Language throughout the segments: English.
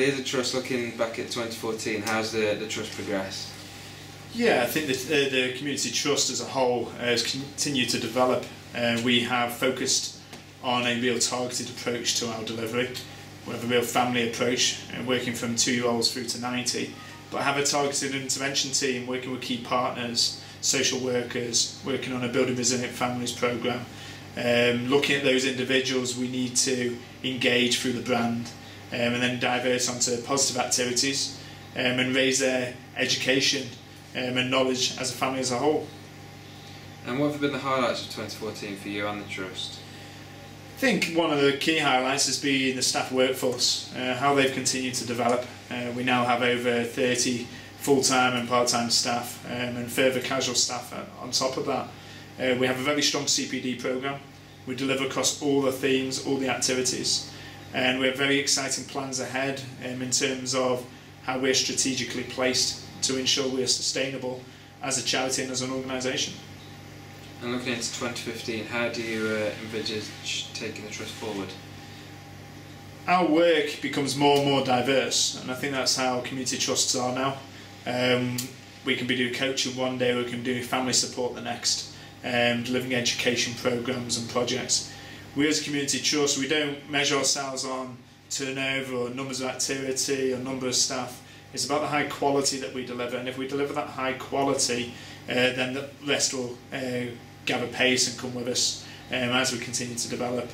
Andy, as a trust, looking back at 2014, how's the trust progressed? Yeah, I think that the community trust as a whole has continued to develop. We have focused on a real targeted approach to our delivery. We have a real family approach, working from 2-year-olds through to 90, but have a targeted intervention team working with key partners, social workers, working on a Building Resilient Families programme. Looking at those individuals, we need to engage through the brand and then divert onto positive activities and raise their education and knowledge as a family as a whole. And what have been the highlights of 2014 for you and the trust? I think one of the key highlights has been the staff workforce, how they've continued to develop. We now have over 30 full-time and part-time staff and further casual staff on top of that. We have a very strong CPD programme. We deliver across all the themes, all the activities, and we have very exciting plans ahead in terms of how we're strategically placed to ensure we are sustainable as a charity and as an organisation. And looking into 2015, how do you envisage taking the trust forward? Our work becomes more and more diverse, and I think that's how community trusts are now. We can be doing coaching one day, we can do family support the next, delivering education programmes and projects. We as a community trust, we don't measure ourselves on turnover or numbers of activity or number of staff. It's about the high quality that we deliver, and if we deliver that high quality, then the rest will gather pace and come with us as we continue to develop.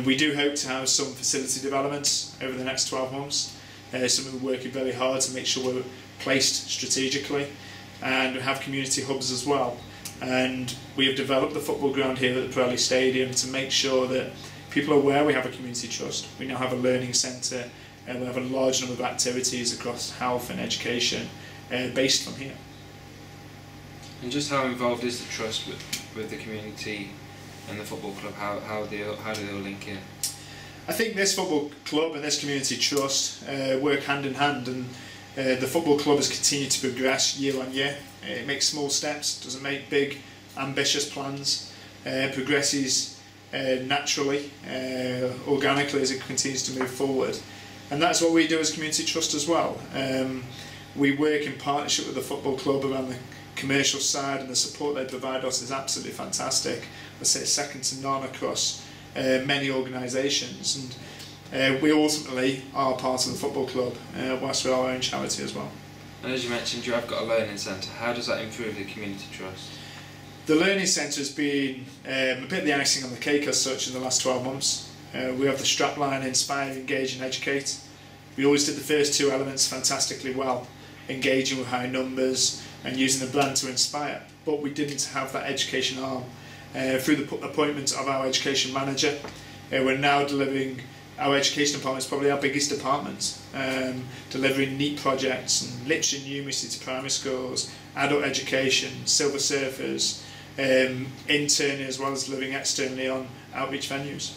We do hope to have some facility developments over the next 12 months, something we're working very hard to make sure we're placed strategically, and we have community hubs as well. And we have developed the football ground here at the Pirelli Stadium to make sure that people are aware we have a community trust. We now have a learning centre, and we have a large number of activities across health and education based from here. And just how involved is the trust with the community and the football club? How do they all link in? I think this football club and this community trust work hand in hand, and the football club has continued to progress year on year. It makes small steps, doesn't make big ambitious plans, progresses naturally, organically as it continues to move forward. And that's what we do as community trust as well. We work in partnership with the football club around the commercial side, and the support they provide us is absolutely fantastic. I say it's second to none across many organisations, and we ultimately are part of the football club whilst we're our own charity as well. And as you mentioned, you have got a learning centre. How does that improve the community trust? The learning centre has been a bit of the icing on the cake as such in the last 12 months. We have the strapline Inspire, Engage and Educate. We always did the first two elements fantastically well, engaging with high numbers and using the brand to inspire, but we didn't have that education arm. Through the appointment of our education manager, we're now delivering. Our education department is probably our biggest department, delivering neat projects and literacy and numeracy to primary schools, adult education, silver surfers, internally as well as delivering externally on outreach venues.